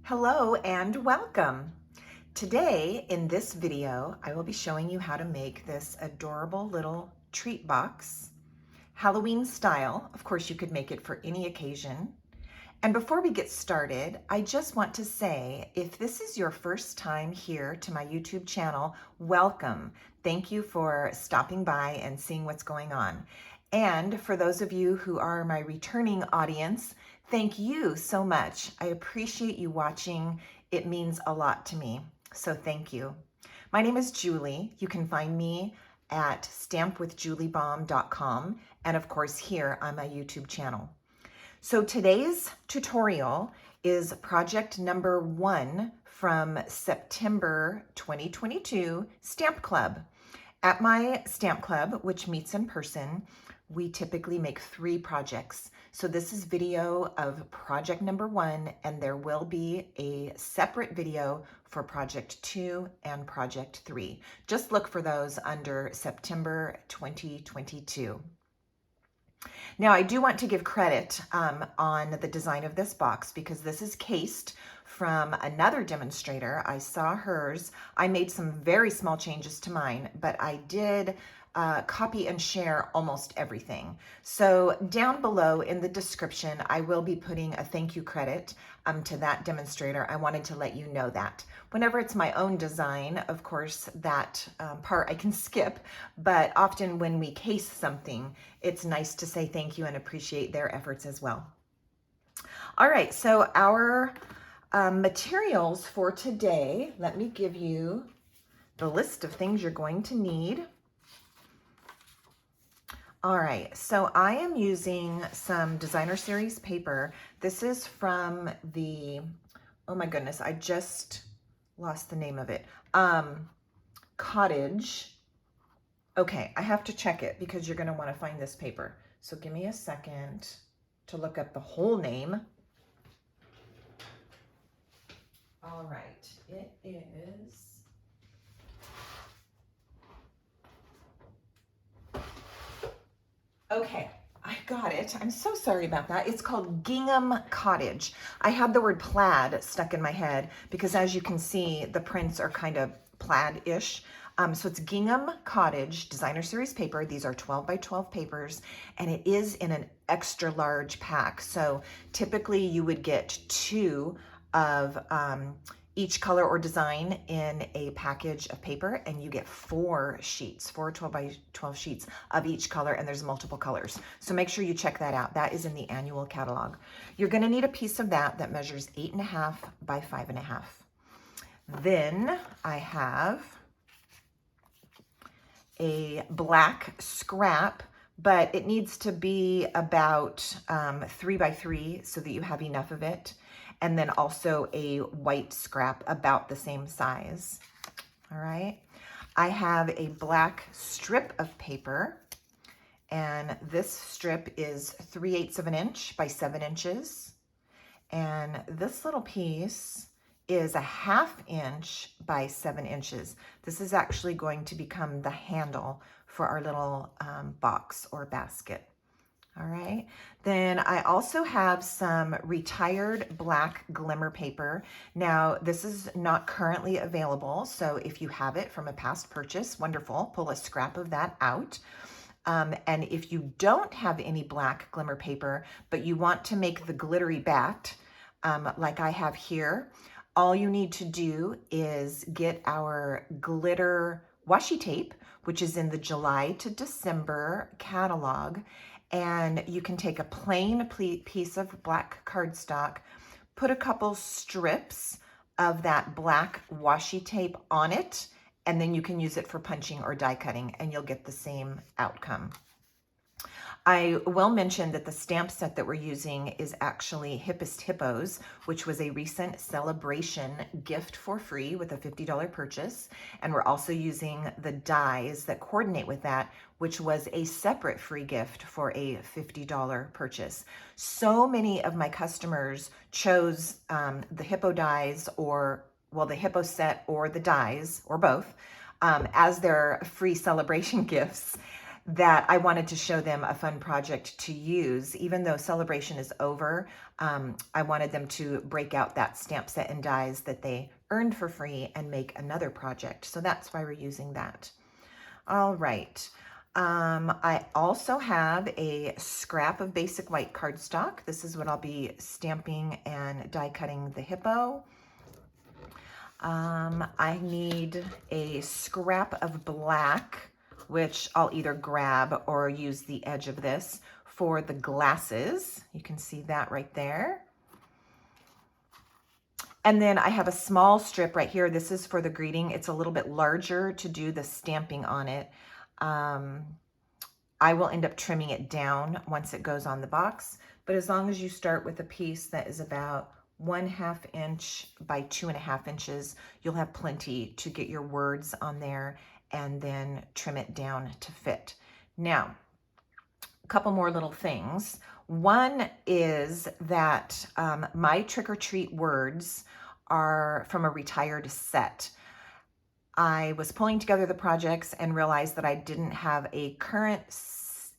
Hello and welcome. Today in this video, I will be showing you how to make this adorable little treat box, Halloween style. Of course, you could make it for any occasion. And before we get started, I just want to say, if this is your first time here to my YouTube channel, welcome. Thank you for stopping by and seeing what's going on. And for those of you who are my returning audience, thank you so much. I appreciate you watching. It means a lot to me. So thank you. My name is Julie. You can find me at stampwithjuliebomb.com and of course here on my YouTube channel. So today's tutorial is project number 1 from September 2022 Stamp Club. At my Stamp Club, which meets in person, we typically make 3 projects. So this is video of project number 1, and there will be a separate video for project 2 and project 3. Just look for those under September 2022. Now, I do want to give credit on the design of this box because this is cased from another demonstrator. I saw hers. I made some very small changes to mine, but I did copy and share almost everything. So down below in the description, I will be putting a thank you credit to that demonstrator. I wanted to let you know that. Whenever it's my own design, of course, that part I can skip, but often when we case something, it's nice to say thank you and appreciate their efforts as well. All right, so our materials for today, let me give you the list of things you're going to need. All right, so I am using some designer series paper. This is from the, oh my goodness, I just lost the name of it. Cottage. Okay, I have to check it because you're gonna wanna find this paper. So give me a second to look up the whole name. All right, it is, okay, I got it. I'm so sorry about that. It's called Gingham Cottage. I had the word plaid stuck in my head because as you can see, the prints are kind of plaid-ish. So it's Gingham Cottage designer series paper. These are 12 by 12 papers, and it is in an extra large pack. So typically you would get 2 of each color or design in a package of paper, and you get 4 sheets, 4 12 by 12 sheets of each color, and there's multiple colors. So make sure you check that out. That is in the annual catalog. You're gonna need a piece of that measures 8.5 by 5.5. Then I have a black scrap, but it needs to be about 3 by 3 so that you have enough of it. And then also a white scrap about the same size. All right. I have a black strip of paper, and this strip is 3/8 of an inch by 7 inches. And this little piece is a 1/2 inch by 7 inches. This is actually going to become the handle for our little box or basket. All right, then I also have some retired black glimmer paper. Now, this is not currently available, so if you have it from a past purchase, wonderful, pull a scrap of that out. And if you don't have any black glimmer paper, but you want to make the glittery bat, like I have here, all you need to do is get our glitter washi tape, which is in the July to December catalog. And you can take a plain piece of black cardstock, put a couple strips of that black washi tape on it, and then you can use it for punching or die cutting, and you'll get the same outcome. I will mention that the stamp set that we're using is actually Hippos, which was a recent celebration gift for free with a $50 purchase. And we're also using the dies that coordinate with that, which was a separate free gift for a $50 purchase. So many of my customers chose the Hippo dies, or, well, the Hippo set or the dies, or both, as their free celebration gifts. that I wanted to show them a fun project to use. Even though celebration is over, I wanted them to break out that stamp set and dies that they earned for free and make another project. So that's why we're using that. All right. I also have a scrap of basic white cardstock. This is what I'll be stamping and die cutting the hippo. I need a scrap of black, which I'll either grab or use the edge of this for the glasses. You can see that right there. And then I have a small strip right here. This is for the greeting. It's a little bit larger to do the stamping on it. I will end up trimming it down once it goes on the box, but as long as you start with a piece that is about 1/2 inch by 2.5 inches, you'll have plenty to get your words on there and then trim it down to fit. Now, a couple more little things. One is that my trick or treat words are from a retired set. I was pulling together the projects and realized that I didn't have a current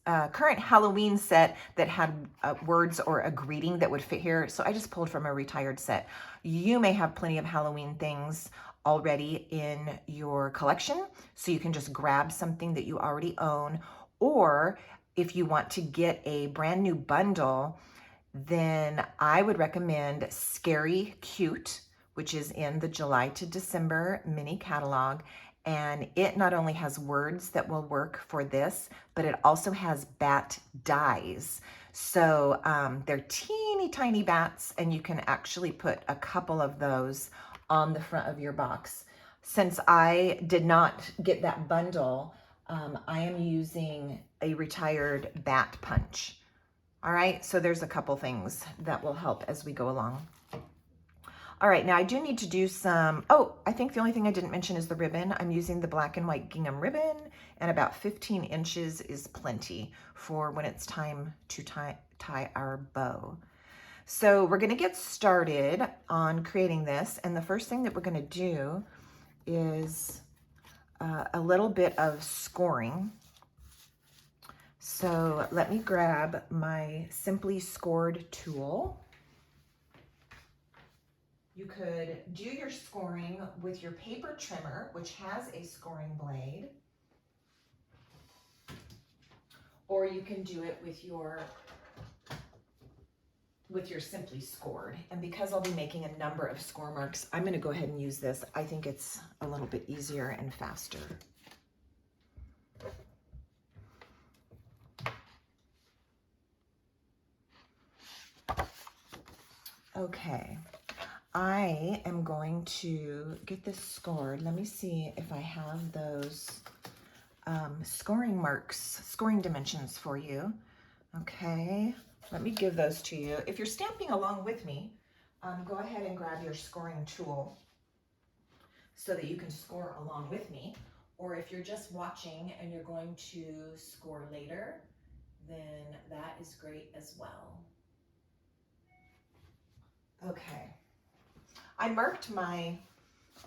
Halloween set that had words or a greeting that would fit here. So I just pulled from a retired set. You may have plenty of Halloween things already in your collection, so you can just grab something that you already own. Or if you want to get a brand new bundle, then I would recommend Scary Cute, which is in the July to December mini catalog. And it not only has words that will work for this, but it also has bat dies. So they're teeny tiny bats, and you can actually put a couple of those on the front of your box. Since I did not get that bundle, I am using a retired bat punch. All right, so there's a couple things that will help as we go along. All right, now I do need to do some, I think the only thing I didn't mention is the ribbon. I'm using the black and white gingham ribbon, and about 15 inches is plenty for when it's time to tie our bow. So we're gonna get started on creating this, and the first thing that we're gonna do is a little bit of scoring. So let me grab my Simply Scored tool. You could do your scoring with your paper trimmer, which has a scoring blade, or you can do it with your Simply Scored. And because I'll be making a number of score marks, I'm going to go ahead and use this. I think it's a little bit easier and faster. Okay. I am going to get this scored. Let me see if I have those scoring marks, scoring dimensions for you. Okay, let me give those to you. If you're stamping along with me, go ahead and grab your scoring tool so that you can score along with me. Or if you're just watching and you're going to score later, then that is great as well. Okay. I marked my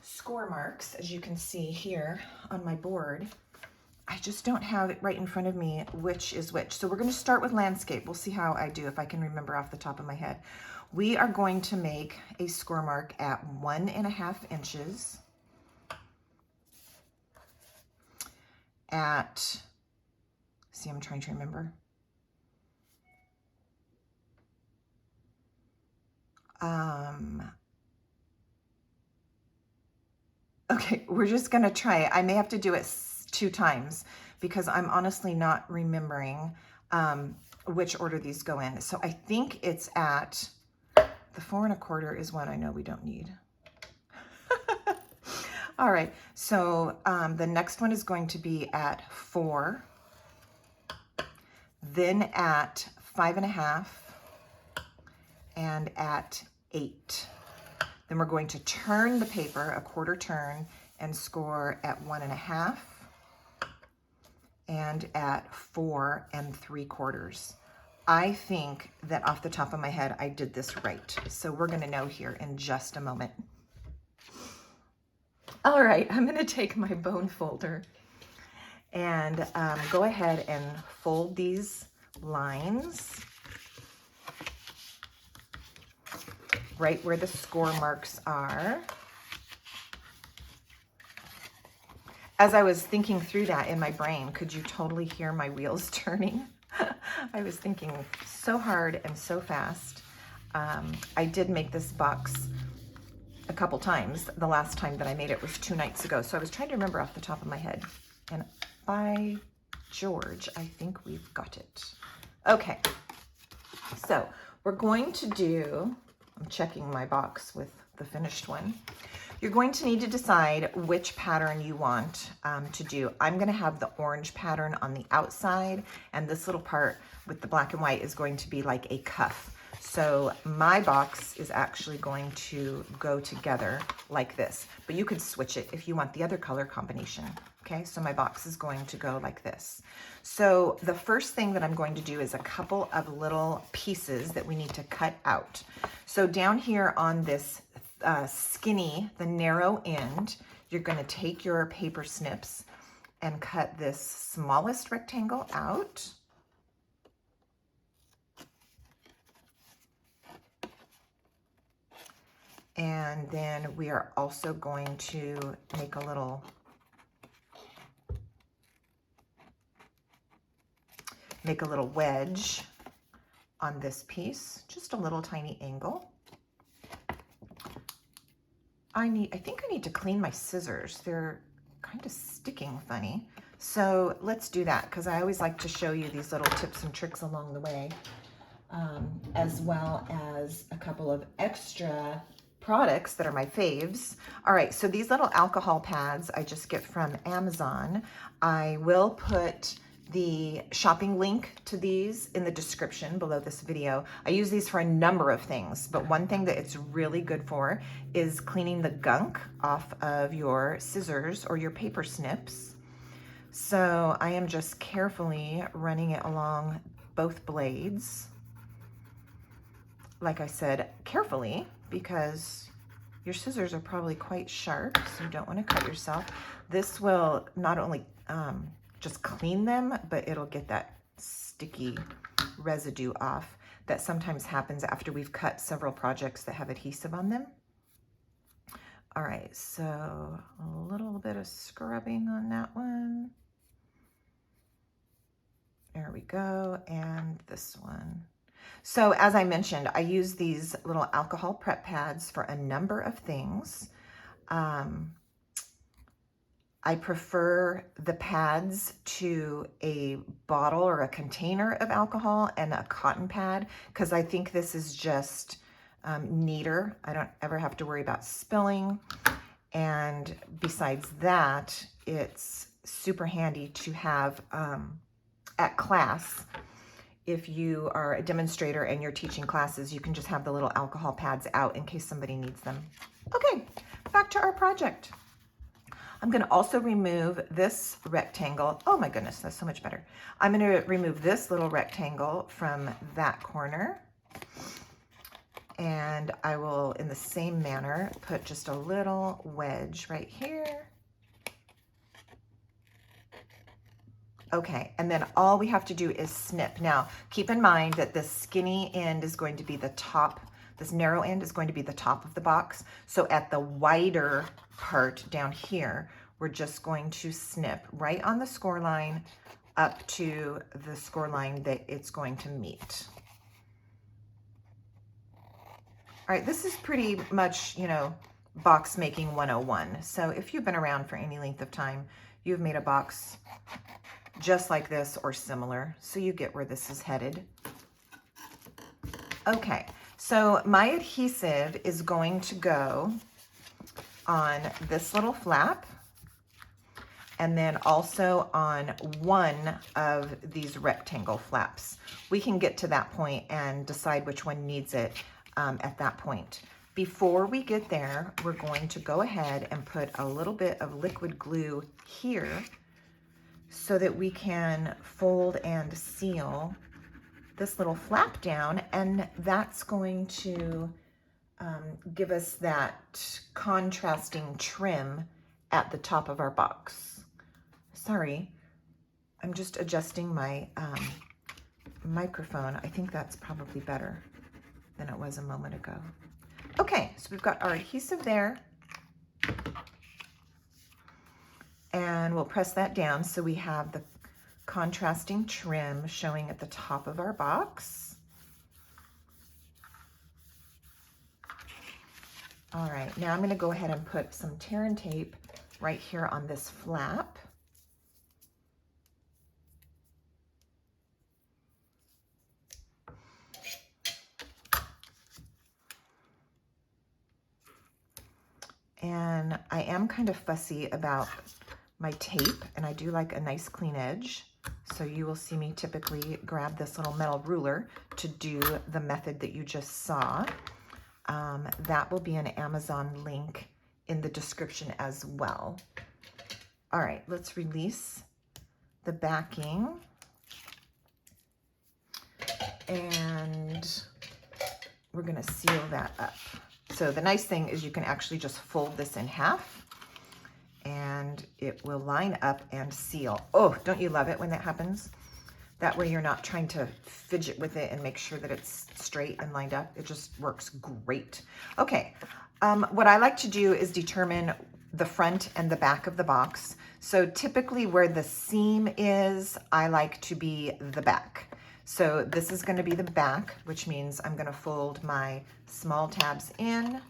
score marks, as you can see here on my board. I just don't have it right in front of me which is which. So we're going to start with landscape. We'll see how I do, if I can remember off the top of my head. We are going to make a score mark at 1.5 inches. See, I'm trying to remember. Okay, we're just gonna try it. I may have to do it 2 times because I'm honestly not remembering which order these go in. So I think it's at, the 4 1/4 is one I know we don't need. All right, so the next one is going to be at 4, then at 5.5, and at 8. Then we're going to turn the paper a 1/4 turn and score at 1.5 and at 4 3/4. I think that off the top of my head, I did this right. So we're gonna know here in just a moment. All right, I'm gonna take my bone folder And go ahead and fold these lines right where the score marks are. As I was thinking through that in my brain, could you totally hear my wheels turning? I was thinking so hard and so fast. I did make this box a couple times. The last time that I made it was 2 nights ago. So I was trying to remember off the top of my head. And by George, I think we've got it. Okay, so we're going to do, I'm checking my box with the finished one. You're going to need to decide which pattern you want to do. I'm going to have the orange pattern on the outside, and this little part with the black and white is going to be like a cuff. So my box is actually going to go together like this, but you could switch it if you want the other color combination. Okay, so my box is going to go like this. So the first thing that I'm going to do is a couple of little pieces that we need to cut out. So down here on this skinny, the narrow end, you're going to take your paper snips and cut this smallest rectangle out. And then we are also going to make a little wedge on this piece, just a little tiny angle. I think I need to clean my scissors. They're kind of sticking funny. So let's do that, because I always like to show you these little tips and tricks along the way, as well as a couple of extra products that are my faves. All right, so these little alcohol pads I just get from Amazon. I will put the shopping link to these in the description below this video. I use these for a number of things, but one thing that it's really good for is cleaning the gunk off of your scissors or your paper snips. So I am just carefully running it along both blades. Like I said, carefully, because your scissors are probably quite sharp, so you don't want to cut yourself. This will not only just clean them, but it'll get that sticky residue off that sometimes happens after we've cut several projects that have adhesive on them. All right, so a little bit of scrubbing on that one. There we go, and this one. So as I mentioned, I use these little alcohol prep pads for a number of things. I prefer the pads to a bottle or a container of alcohol and a cotton pad, because I think this is just neater. I don't ever have to worry about spilling. And besides that, it's super handy to have at class. If you are a demonstrator and you're teaching classes, you can just have the little alcohol pads out in case somebody needs them. Okay, back to our project. I'm going to also remove this rectangle. Oh my goodness, that's so much better. I'm going to remove this little rectangle from that corner. And I will, in the same manner, put just a little wedge right here. Okay, and then all we have to do is snip. Now, keep in mind that this skinny end is going to be the top. This narrow end is going to be the top of the box. So at the wider part down here, we're just going to snip right on the score line up to the score line that it's going to meet. All right, this is pretty much, you know, box making 101. So if you've been around for any length of time, you've made a box just like this or similar, so you get where this is headed. Okay, so my adhesive is going to go on this little flap, and then also on one of these rectangle flaps. We can get to that point and decide which one needs it at that point. Before we get there, we're going to go ahead and put a little bit of liquid glue here so that we can fold and seal this little flap down, and that's going to give us that contrasting trim at the top of our box. Sorry, I'm just adjusting my microphone. I think that's probably better than it was a moment ago. Okay, so we've got our adhesive there. And we'll press that down so we have the contrasting trim showing at the top of our box. All right, now I'm going to go ahead and put some tear and tape right here on this flap. And I am kind of fussy about my tape, and I do like a nice clean edge. So you will see me typically grab this little metal ruler to do the method that you just saw. That will be an Amazon link in the description as well. All right, let's release the backing. And we're gonna seal that up. So the nice thing is you can actually just fold this in half and it will line up and seal. Oh, don't you love it when that happens? That way you're not trying to fidget with it and make sure that it's straight and lined up. It just works great. Okay, what I like to do is determine the front and the back of the box. So typically where the seam is, I like to be the back. So this is gonna be the back, which means I'm gonna fold my small tabs in,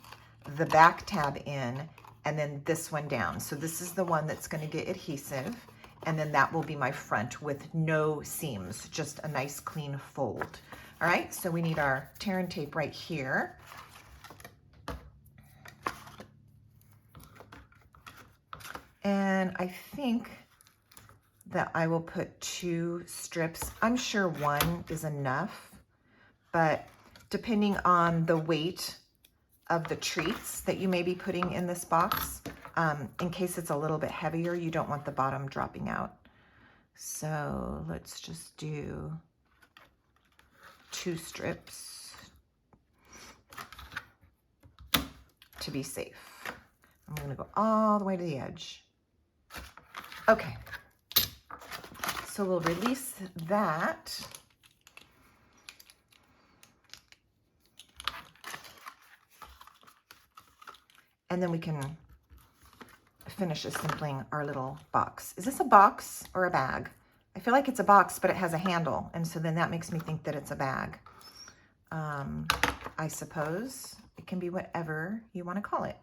the back tab in, and then this one down. So this is the one that's gonna get adhesive, and then that will be my front with no seams, just a nice clean fold. All right, so we need our tear and tape right here. And I think that I will put 2 strips. I'm sure 1 is enough, but depending on the weight of the treats that you may be putting in this box, in case it's a little bit heavier, you don't want the bottom dropping out. So let's just do 2 strips to be safe. I'm gonna go all the way to the edge. Okay. So we'll release that. And then we can finish assembling our little box. Is this a box or a bag? I feel like it's a box, but it has a handle. And so then that makes me think that it's a bag. I suppose it can be whatever you want to call it.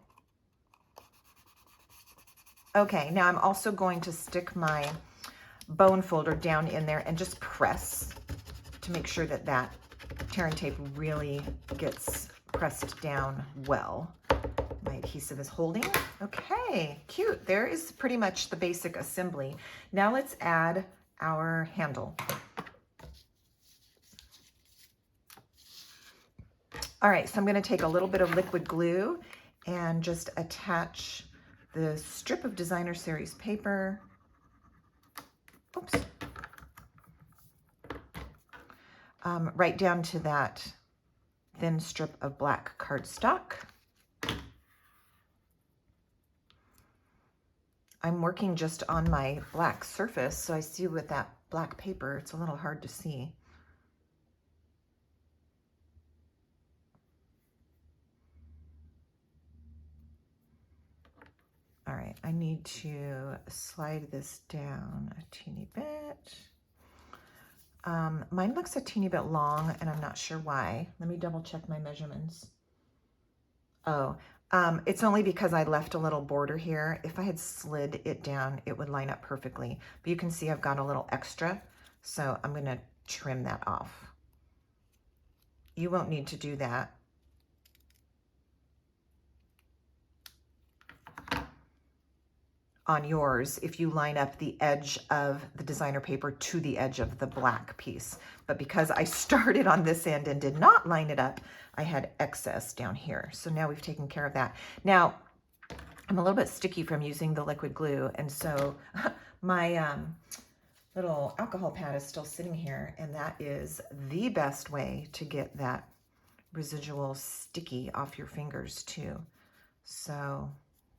Okay, now I'm also going to stick my bone folder down in there and just press to make sure that that tear and tape really gets pressed down well. My adhesive is holding. Okay, cute. There is pretty much the basic assembly. Now let's add our handle. All right, so I'm going to take a little bit of liquid glue and just attach the strip of designer series paper. Oops. Right down to that thin strip of black cardstock. I'm working just on my black surface, so I see with that black paper, it's a little hard to see. All right, I need to slide this down a teeny bit. Mine looks a teeny bit long, and I'm not sure why. Let me double check my measurements. Oh, it's only because I left a little border here. If I had slid it down, it would line up perfectly. But you can see I've got a little extra, so I'm gonna trim that off. You won't need to do that. On yours if you line up the edge of the designer paper to the edge of the black piece. But because I started on this end and did not line it up, I had excess down here. So now we've taken care of that. Now, I'm a little bit sticky from using the liquid glue, and so my little alcohol pad is still sitting here, and that is the best way to get that residual sticky off your fingers too. So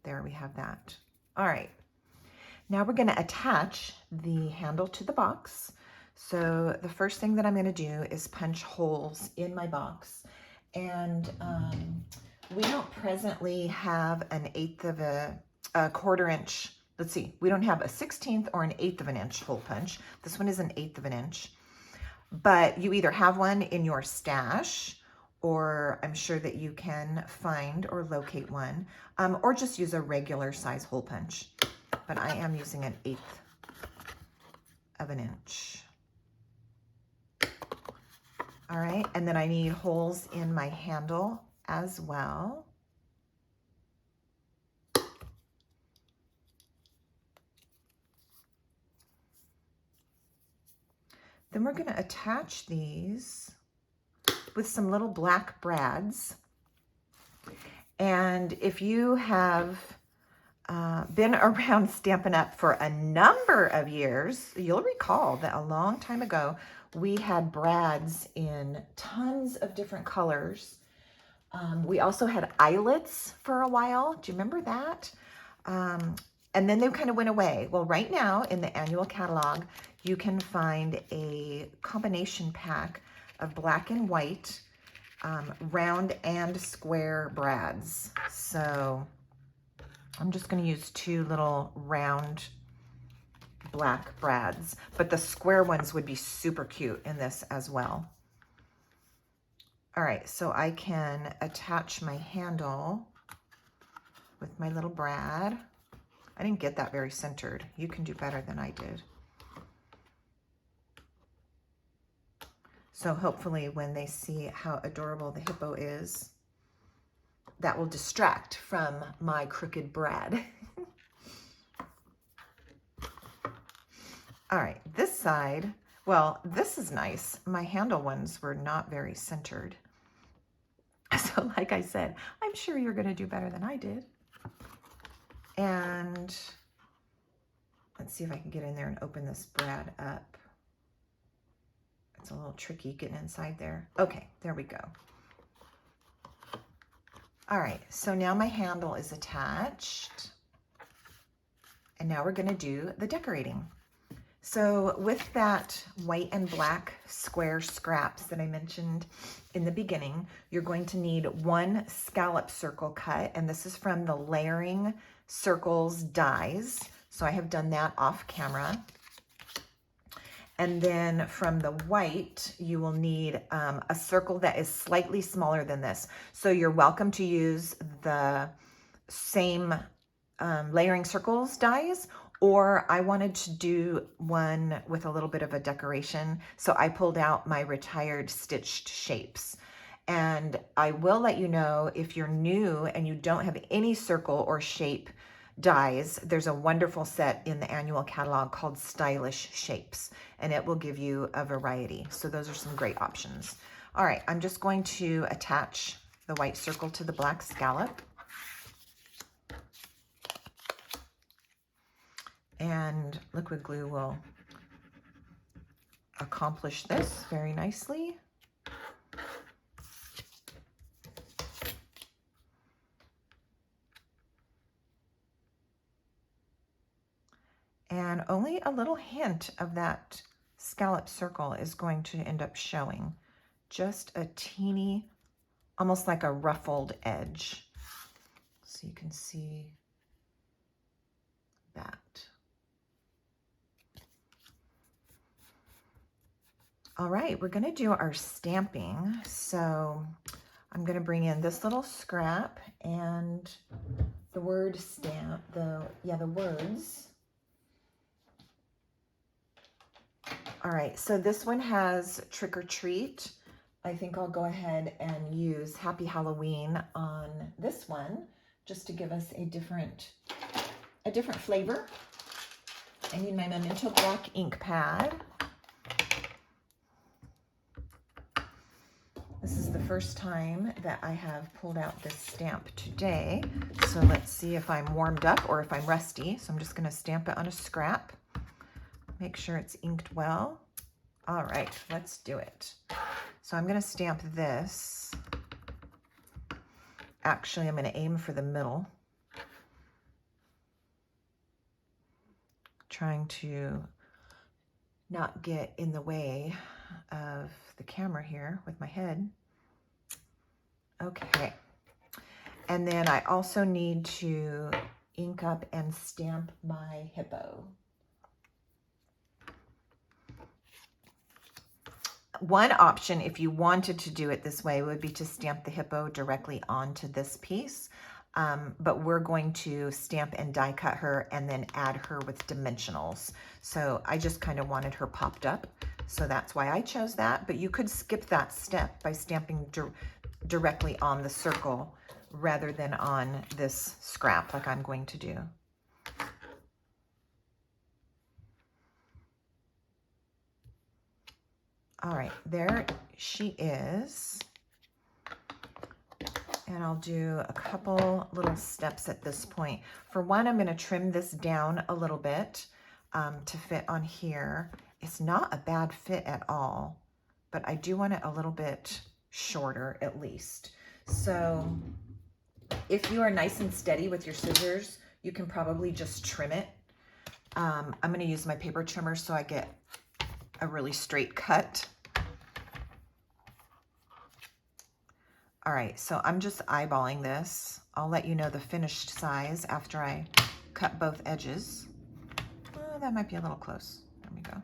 there we have that. All right. Now we're going to attach the handle to the box. So the first thing that I'm going to do is punch holes in my box. And we don't presently have an 1/8 of a quarter inch. Let's see, we don't have a 1/16 or an 1/8 of an inch hole punch. This one is an 1/8 of an inch. But you either have one in your stash, or I'm sure that you can find or locate one, or just use a regular size hole punch. But I am using an 1/8 of an inch. All right, and then I need holes in my handle as well. Then we're going to attach these with some little black brads. And if you have been around Stampin' Up! For a number of years, you'll recall that a long time ago, we had brads in tons of different colors. We also had eyelets for a while. Do you remember that? And then they kind of went away. Well, right now in the annual catalog, you can find a combination pack of black and white round and square brads. So I'm just going to use 2 little round black brads, but the square ones would be super cute in this as well. All right, so I can attach my handle with my little brad. I didn't get that very centered. You can do better than I did. So hopefully when they see how adorable the hippo is, that will distract from my crooked brad. All right, this side, well, this is nice. My handle ones were not very centered. So like I said, I'm sure you're gonna do better than I did. And let's see if I can get in there and open this brad up. It's a little tricky getting inside there. Okay, there we go. All right, so now my handle is attached. And now we're gonna do the decorating. So with that white and black square scraps that I mentioned in the beginning, you're going to need 1 scallop circle cut, and this is from the Layering Circles dies. So I have done that off camera. And then from the white, you will need a circle that is slightly smaller than this. So you're welcome to use the same Layering Circles dies, or I wanted to do one with a little bit of a decoration. So I pulled out my retired stitched shapes. And I will let you know, if you're new and you don't have any circle or shape dies, there's a wonderful set in the annual catalog called Stylish Shapes, and it will give you a variety. So those are some great options. All right, I'm just going to attach the white circle to the black scallop. And liquid glue will accomplish this very nicely. And only a little hint of that scallop circle is going to end up showing. Just a teeny, almost like a ruffled edge. So you can see that. All right, we're gonna do our stamping. So I'm gonna bring in this little scrap and the word stamp, the words. All right, so this one has Trick or Treat. I think I'll go ahead and use Happy Halloween on this one, just to give us a different flavor. I need my Memento Black ink pad. This is the first time that I have pulled out this stamp today. So let's see if I'm warmed up or if I'm rusty. So I'm just gonna stamp it on a scrap. Make sure it's inked well. All right, let's do it. So I'm gonna stamp this. Actually, I'm gonna aim for the middle. trying to not get in the way of the camera here with my head. Okay. And then I also need to ink up and stamp my hippo. One option, if you wanted to do it this way, would be to stamp the hippo directly onto this piece. But we're going to stamp and die cut her and then add her with dimensionals. So I just kind of wanted her popped up. So that's why I chose that. But you could skip that step by stamping directly on the circle rather than on this scrap like I'm going to do. All right, there she is. And I'll do a couple little steps at this point. For one, I'm going to trim this down a little bit to fit on here. It's not a bad fit at all, but I do want it a little bit shorter at least. So if you are nice and steady with your scissors, you can probably just trim it. I'm going to use my paper trimmer so I get a really straight cut. All right, so I'm just eyeballing this. I'll let you know the finished size after I cut both edges. Oh, that might be a little close. There we go.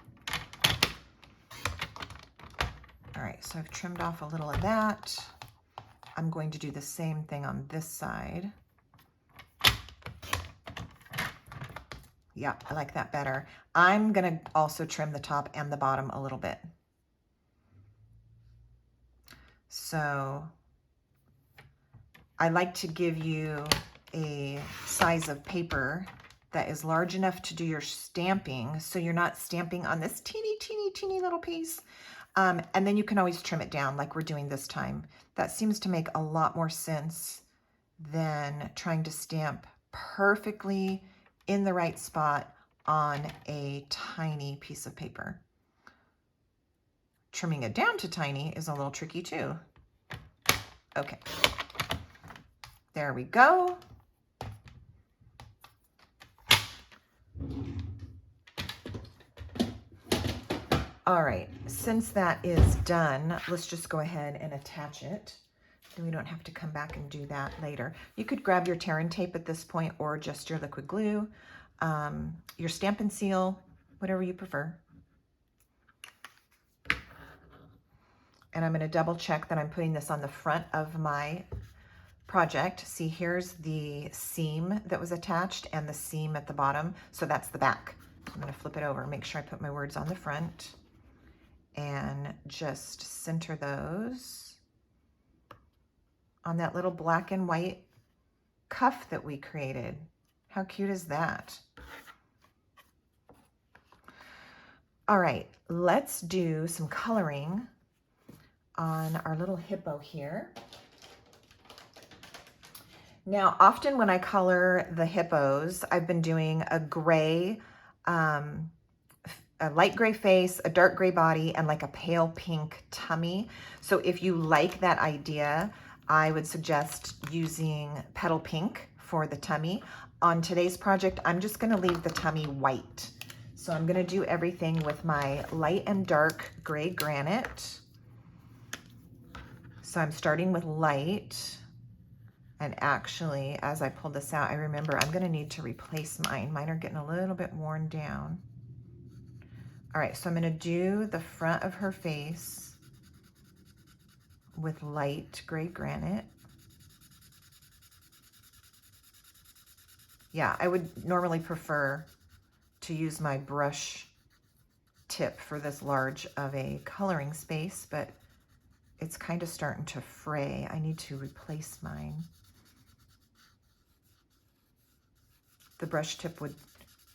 All right, so I've trimmed off a little of that. I'm going to do the same thing on this side. Yeah, I like that better. I'm gonna also trim the top and the bottom a little bit. So I like to give you a size of paper that is large enough to do your stamping, so you're not stamping on this teeny little piece. And then you can always trim it down like we're doing this time. That seems to make a lot more sense than trying to stamp perfectly in the right spot on a tiny piece of paper. Trimming it down to tiny is a little tricky too. Okay, there we go. All right, since that is done, let's just go ahead and attach it. Then we don't have to come back and do that later. You could grab your tear and tape at this point or just your liquid glue, your Stampin' Seal, whatever you prefer. And I'm gonna double check that I'm putting this on the front of my project. See, here's the seam that was attached and the seam at the bottom. So that's the back. I'm gonna flip it over, make sure I put my words on the front and just center those on that little black and white cuff that we created. How cute is that? All right, let's do some coloring on our little hippo here. Now, often when I color the hippos, I've been doing a gray, a light gray face, a dark gray body, and like a pale pink tummy. So if you like that idea, I would suggest using petal pink for the tummy. On today's project, I'm just gonna leave the tummy white. So I'm gonna do everything with my light and dark gray granite. So I'm starting with light. And actually, as I pull this out, I remember I'm gonna need to replace mine. Mine are getting a little bit worn down. All right, so I'm gonna do the front of her face with light gray granite. Yeah, I would normally prefer to use my brush tip for this large of a coloring space, but it's kind of starting to fray. I need to replace mine. The brush tip would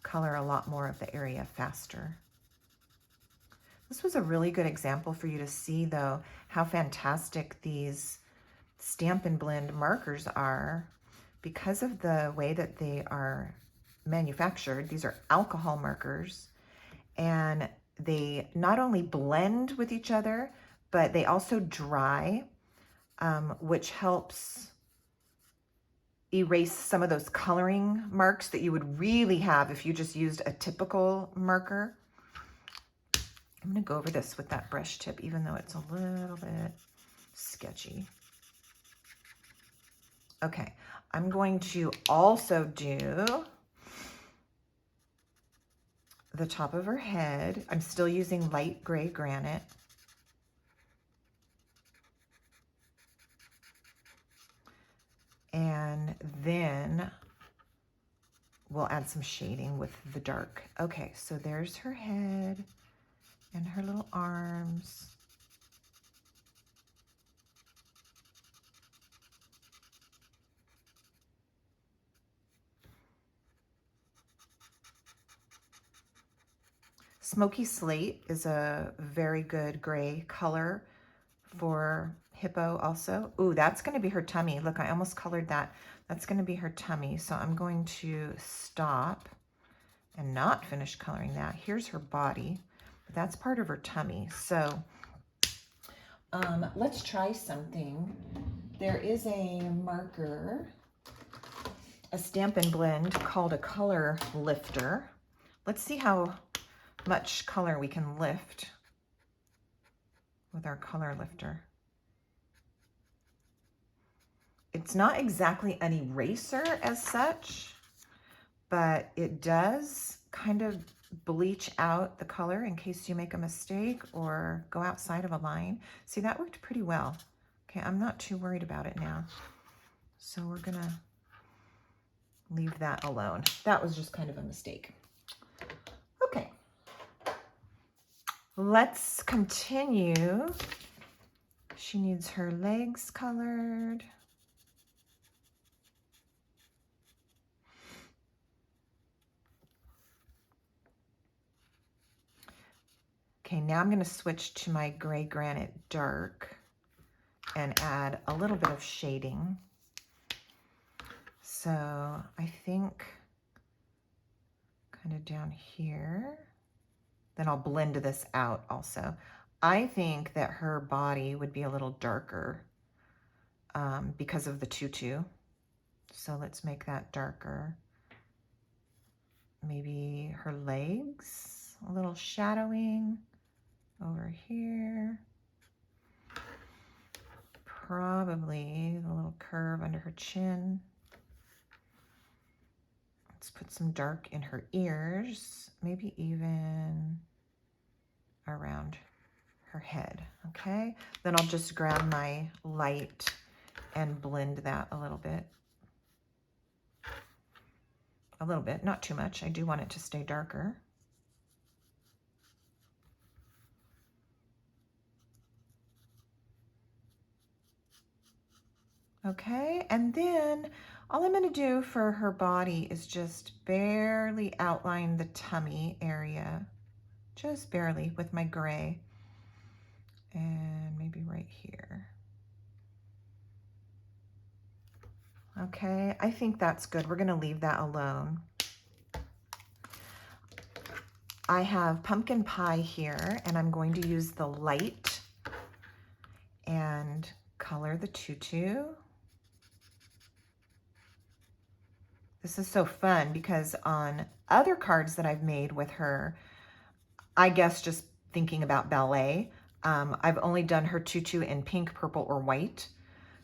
color a lot more of the area faster. This was a really good example for you to see, though, how fantastic these Stampin' Blend markers are because of the way that they are manufactured. These are alcohol markers, and they not only blend with each other, but they also dry, which helps erase some of those coloring marks that you would really have if you just used a typical marker. I'm going to go over this with that brush tip, even though it's a little bit sketchy. Okay, I'm going to also do the top of her head. I'm still using light gray granite. And then we'll add some shading with the dark. Okay, so there's her head and her little arms. Smoky slate is a very good gray color for Hippo also. Ooh, that's going to be her tummy. Look, I almost colored that. That's going to be her tummy. So I'm going to stop and not finish coloring that. Here's her body. That's part of her tummy. So let's try something. There is a marker, a Stampin' Blend called a color lifter. Let's see how much color we can lift with our color lifter. It's not exactly an eraser as such, but it does kind of bleach out the color in case you make a mistake or go outside of a line. See, that worked pretty well. Okay, I'm not too worried about it now. So we're gonna leave that alone. That was just kind of a mistake. Okay. Let's continue. She needs her legs colored. Okay, now I'm going to switch to my gray granite dark and add a little bit of shading. So I think kind of down here. Then I'll blend this out also. I think that her body would be a little darker because of the tutu. So let's make that darker. Maybe her legs, a little shadowing over here. Probably the little curve under her chin. Let's put some dark in her ears, maybe even around her head, okay? Then I'll just grab my light and blend that a little bit. A little bit, not too much. I do want it to stay darker. Okay, and then all I'm going to do for her body is just barely outline the tummy area, just barely with my gray, and maybe right here. Okay, I think that's good. We're going to leave that alone. I have pumpkin pie here, and I'm going to use the light and color the tutu. This is so fun because on other cards that I've made with her, I guess just thinking about ballet, I've only done her tutu in pink, purple, or white.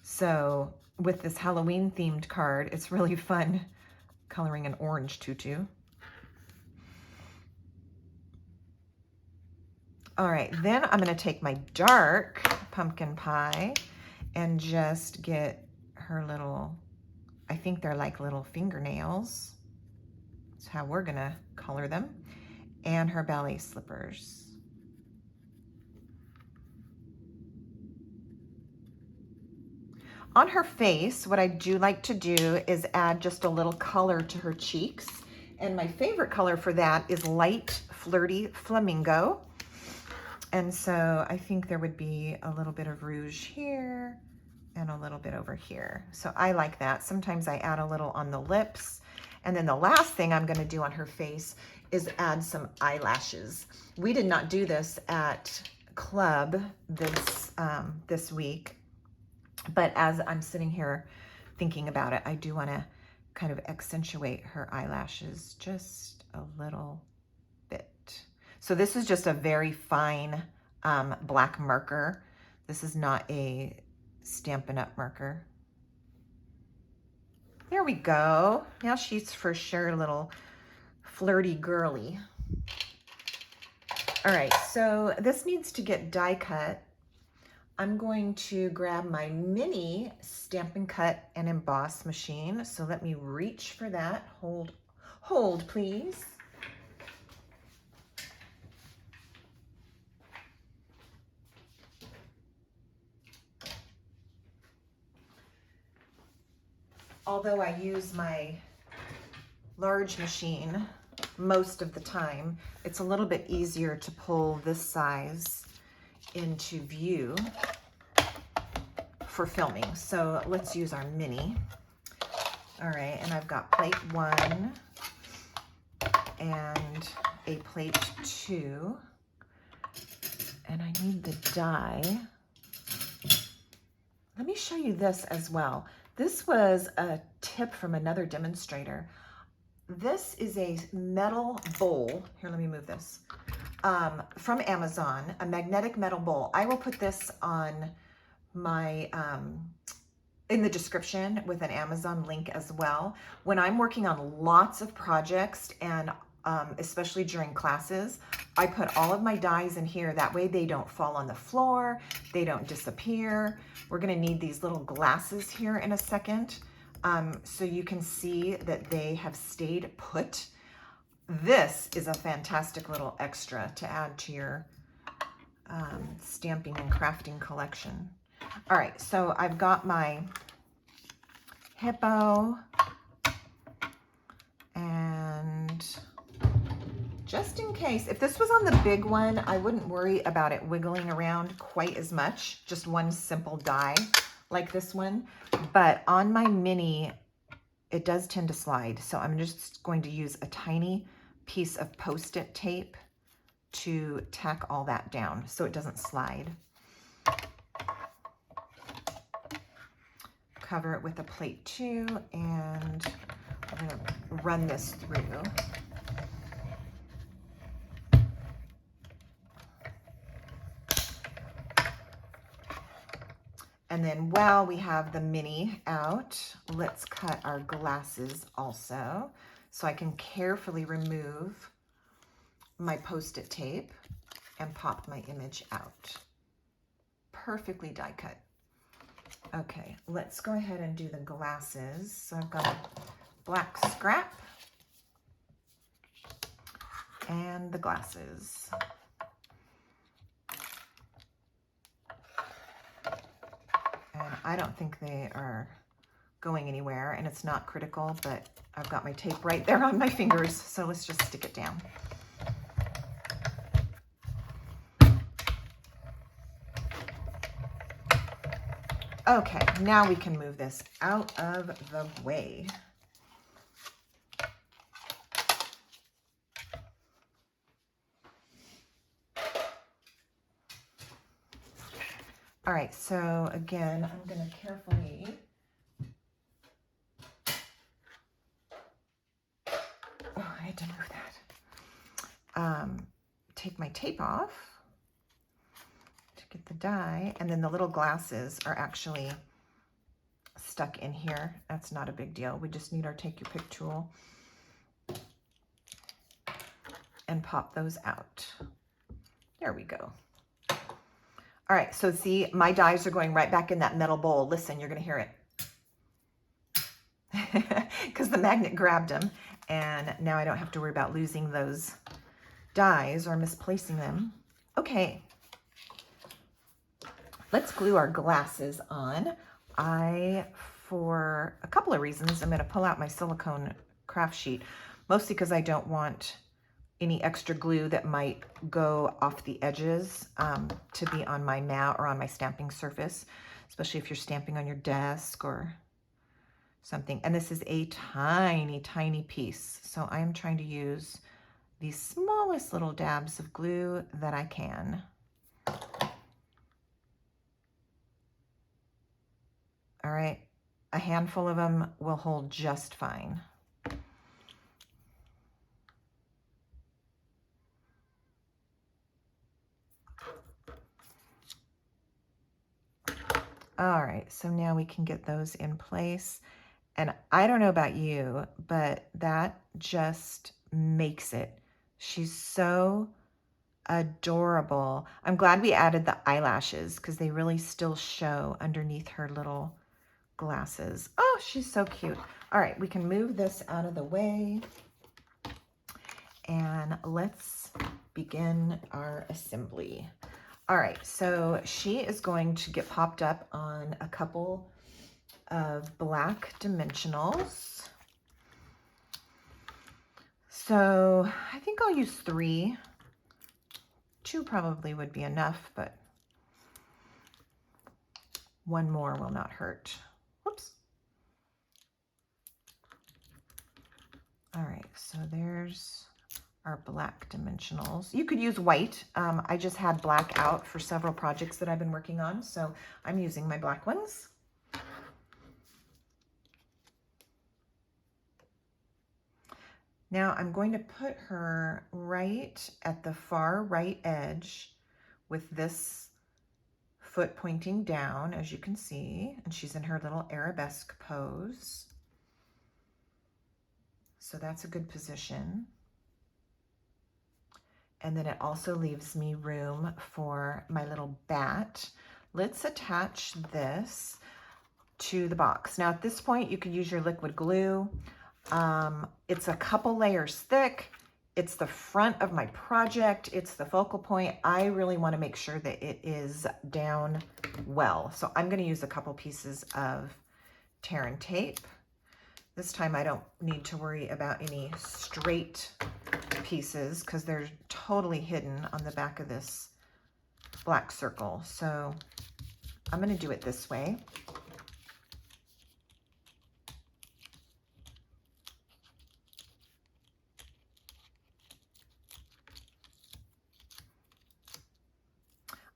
So with this Halloween themed card, it's really fun coloring an orange tutu. All right, then I'm going to take my dark pumpkin pie and just get her little, I think they're like little fingernails. That's how we're going to color them. And her ballet slippers. On her face, what I do like to do is add just a little color to her cheeks. And my favorite color for that is light, flirty flamingo. And so I think there would be a little bit of rouge here and a little bit over here. So I like that. Sometimes I add a little on the lips. And then the last thing I'm going to do on her face is add some eyelashes. We did not do this at club this week, but as I'm sitting here thinking about it, I do want to kind of accentuate her eyelashes just a little bit. So this is just a very fine black marker. This is not a Stampin' Up marker. There we go. Now she's for sure a little flirty girly. All right, so this needs to get die cut. I'm going to grab my mini Stampin' Cut and Emboss machine. So let me reach for that. Hold, please. Although I use my large machine most of the time, it's a little bit easier to pull this size into view for filming. So let's use our mini. All right, and I've got plate 1 and a plate 2, and I need the die. Let me show you this as well. This was a tip from another demonstrator. This is a metal bowl. Here, let me move this. From Amazon, a magnetic metal bowl. I will put this on my, in the description with an Amazon link as well. When I'm working on lots of projects and especially during classes, I put all of my dies in here. That way they don't fall on the floor, they don't disappear. We're gonna need these little glasses here in a second, so you can see that they have stayed put. This is a fantastic little extra to add to your stamping and crafting collection. All right, so I've got my Hippo, and just in case, if this was on the big one, I wouldn't worry about it wiggling around quite as much, just one simple die like this one. But on my mini, it does tend to slide. So I'm just going to use a tiny piece of Post-it tape to tack all that down so it doesn't slide. Cover it with a plate 2, and I'm gonna run this through. And then while we have the mini out, let's cut our glasses also. So I can carefully remove my Post-it tape and pop my image out. Perfectly die cut. Okay, let's go ahead and do the glasses. So I've got a black scrap and the glasses. And I don't think they are going anywhere, and it's not critical, but I've got my tape right there on my fingers, so let's just stick it down. Okay, now we can move this out of the way. All right, so again, I'm going to carefully I had to move that. Take my tape off to get the die, and then the little glasses are actually stuck in here. That's not a big deal. We just need our Take Your Pick tool and pop those out. There we go. All right, so see, my dies are going right back in that metal bowl. Listen, you're gonna hear it. Because the magnet grabbed them, and now I don't have to worry about losing those dies or misplacing them. Okay, let's glue our glasses on. For a couple of reasons, I'm gonna pull out my silicone craft sheet, mostly because I don't want any extra glue that might go off the edges to be on my mat or on my stamping surface, especially if you're stamping on your desk or something. And this is a tiny, tiny piece. So I'm trying to use the smallest little dabs of glue that I can. All right, a handful of them will hold just fine. All right, so now we can get those in place. And I don't know about you, but that just makes it. She's so adorable. I'm glad we added the eyelashes because they really still show underneath her little glasses. Oh, she's so cute. All right, we can move this out of the way and let's begin our assembly. All right, so she is going to get popped up on a couple of black dimensionals. So I think I'll use 3. 2 probably would be enough, but 1 more will not hurt. Whoops. All right, so there's our black dimensionals. You could use white. I just had black out for several projects that I've been working on, so I'm using my black ones. Now I'm going to put her right at the far right edge with this foot pointing down, as you can see, and she's in her little arabesque pose. So that's a good position. And then it also leaves me room for my little bat. Let's attach this to the box. Now at this point, you could use your liquid glue. It's a couple layers thick. It's the front of my project. It's the focal point. I really want to make sure that it is down well. So I'm going to use a couple pieces of tear and tape. This time I don't need to worry about any straight pieces because they're totally hidden on the back of this black circle. So I'm going to do it this way.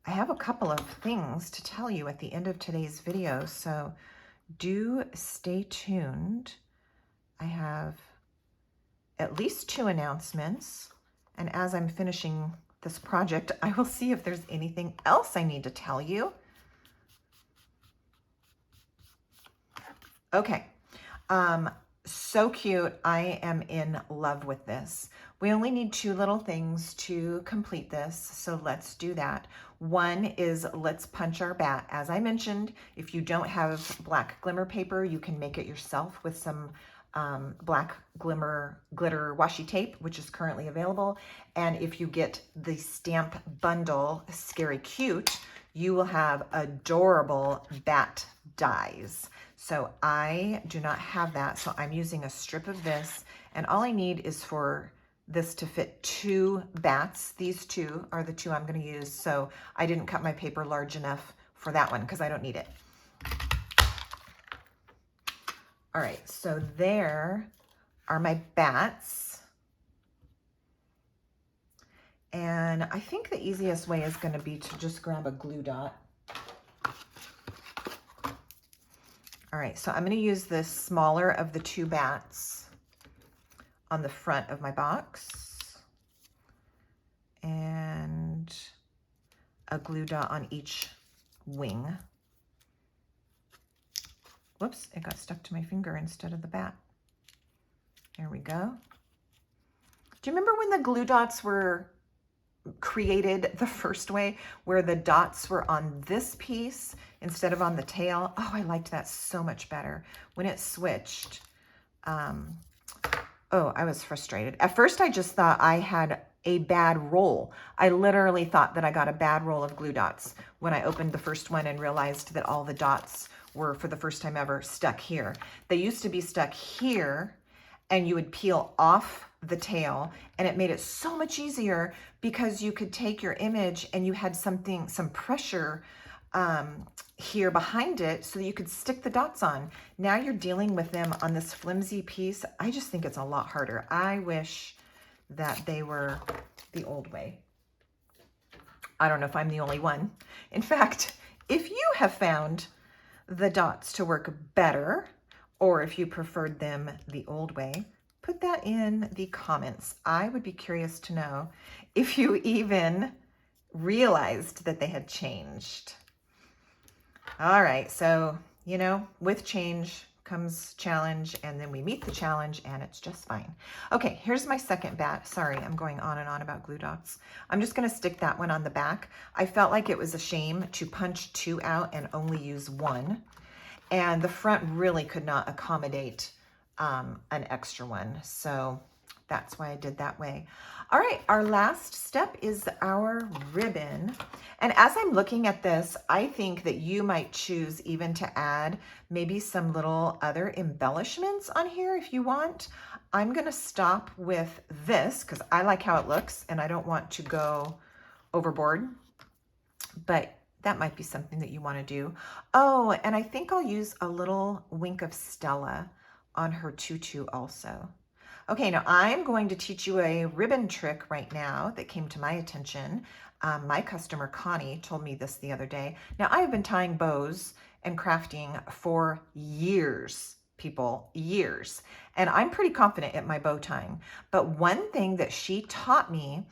I have a couple of things to tell you at the end of today's video, so do stay tuned. I have at least 2 announcements, and as I'm finishing this project, I will see if there's anything else I need to tell you. Okay, so cute. I am in love with this. We only need 2 little things to complete this, so let's do that. One is let's punch our bat. As I mentioned, if you don't have black glimmer paper, you can make it yourself with some black glitter washi tape, which is currently available. And if you get the stamp bundle, Scary Cute, you will have adorable bat dies. So I do not have that, so I'm using a strip of this, and all I need is for this to fit 2 bats. These 2 are the 2 I'm going to use, so I didn't cut my paper large enough for that one because I don't need it. All right, so there are my bats. And I think the easiest way is going to be to just grab a glue dot. All right, so I'm going to use this smaller of the 2 bats on the front of my box and a glue dot on each wing. Whoops, it got stuck to my finger instead of the bat. There we go. Do you remember when the glue dots were created the first way, where the dots were on this piece instead of on the tail? Oh, I liked that so much better. When it switched, oh, I was frustrated. At first, I just thought I had a bad roll. I literally thought that I got a bad roll of glue dots when I opened the first one and realized that all the dots were, for the first time ever, stuck here. They used to be stuck here, and you would peel off the tail, and it made it so much easier because you could take your image and you had some pressure here behind it so that you could stick the dots on. Now you're dealing with them on this flimsy piece. I just think it's a lot harder. I wish that they were the old way. I don't know if I'm the only one. In fact, if you have found the dots to work better, or if you preferred them the old way, put that in the comments. I would be curious to know if you even realized that they had changed. All right, so, you know, with change comes challenge, and then we meet the challenge and it's just fine. Okay, here's my second bat. Sorry, I'm going on and on about glue dots. I'm just gonna stick that one on the back. I felt like it was a shame to punch 2 out and only use 1. And the front really could not accommodate an extra one. So that's why I did that way. All right, our last step is our ribbon. And as I'm looking at this, I think that you might choose even to add maybe some little other embellishments on here if you want. I'm gonna stop with this because I like how it looks and I don't want to go overboard, but that might be something that you want to do. Oh, and I think I'll use a little wink of Stella on her tutu also. Okay, now I'm going to teach you a ribbon trick right now that came to my attention. My customer Connie told me this the other day. Now I have been tying bows and crafting for years, people, years. And I'm pretty confident at my bow tying. But one thing that she taught me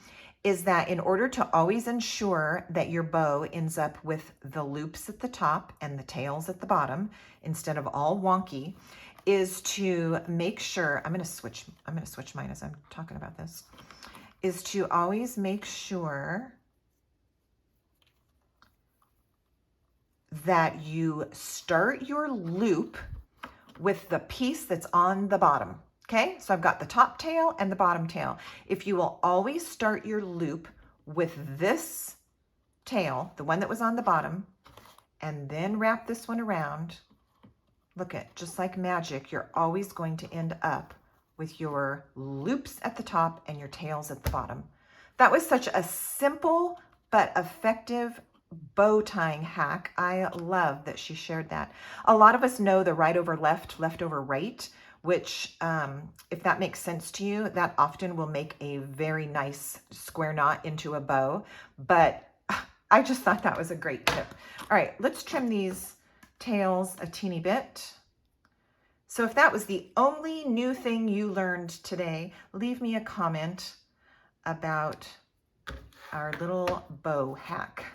is that in order to always ensure that your bow ends up with the loops at the top and the tails at the bottom, instead of all wonky, is to make sure, I'm gonna switch mine as I'm talking about this, is to always make sure that you start your loop with the piece that's on the bottom. Okay, so I've got the top tail and the bottom tail. If you will always start your loop with this tail, the one that was on the bottom, and then wrap this one around, look at, just like magic, you're always going to end up with your loops at the top and your tails at the bottom. That was such a simple but effective bow tying hack. I love that she shared that. A lot of us know the right over left, left over right, which if that makes sense to you, that often will make a very nice square knot into a bow. But I just thought that was a great tip. All right, let's trim these tails a teeny bit. So if that was the only new thing you learned today, leave me a comment about our little bow hack.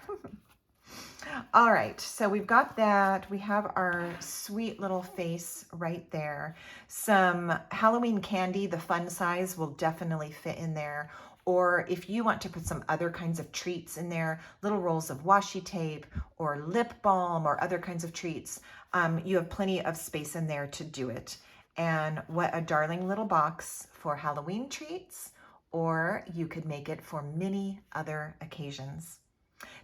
All right, so we've got that. We have our sweet little face right there. Some Halloween candy, the fun size, will definitely fit in there. Or if you want to put some other kinds of treats in there, little rolls of washi tape or lip balm or other kinds of treats, you have plenty of space in there to do it. And what a darling little box for Halloween treats, or you could make it for many other occasions.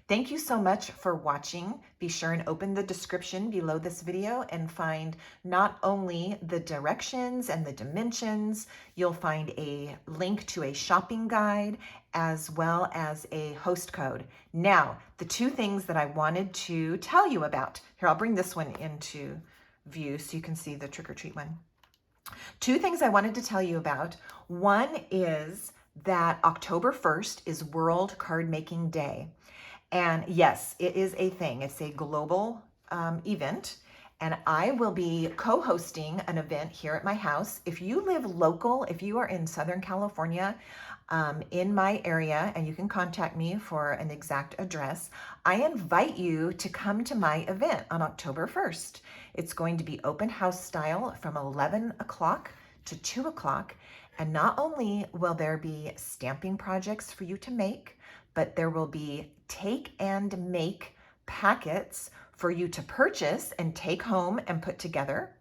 Thank you so much for watching. Be sure and open the description below this video and find not only the directions and the dimensions, you'll find a link to a shopping guide as well as a host code. Now, the 2 things that I wanted to tell you about. Here, I'll bring this one into view so you can see the trick-or-treat one. 2 things I wanted to tell you about. One is that October 1st is World Card Making Day. And yes, it is a thing. It's a global event. And I will be co-hosting an event here at my house. If you live local, if you are in Southern California, in my area, and you can contact me for an exact address, I invite you to come to my event on October 1st. It's going to be open house style from 11 o'clock to 2 o'clock. And not only will there be stamping projects for you to make, but there will be take and make packets for you to purchase and take home and put together.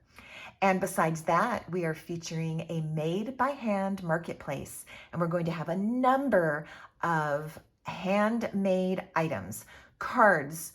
And besides that, we are featuring a made by hand marketplace, and we're going to have a number of handmade items, cards,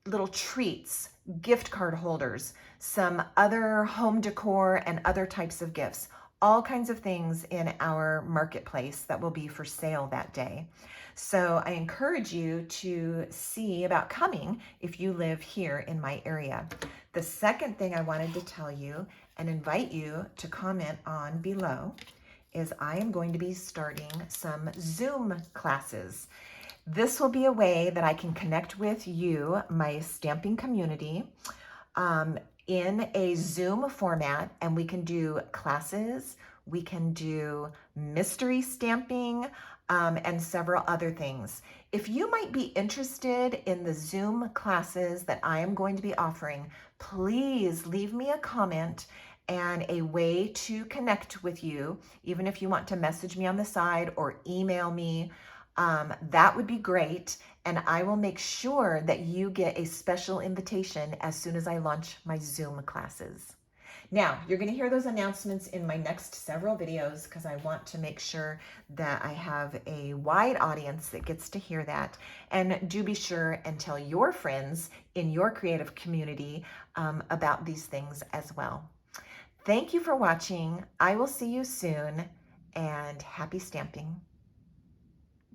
little treats, gift card holders, some other home decor and other types of gifts, all kinds of things in our marketplace that will be for sale that day. So I encourage you to see about coming if you live here in my area. The second thing I wanted to tell you and invite you to comment on below is I am going to be starting some Zoom classes. This will be a way that I can connect with you, my stamping community, um, in a Zoom format, and we can do classes, we can do mystery stamping, and several other things. If you might be interested in the Zoom classes that I am going to be offering, please leave me a comment and a way to connect with you, even if you want to message me on the side or email me. That would be great. And I will make sure that you get a special invitation as soon as I launch my Zoom classes. Now, you're going to hear those announcements in my next several videos because I want to make sure that I have a wide audience that gets to hear that. And do be sure and tell your friends in your creative community about these things as well. Thank you for watching. I will see you soon, and happy stamping.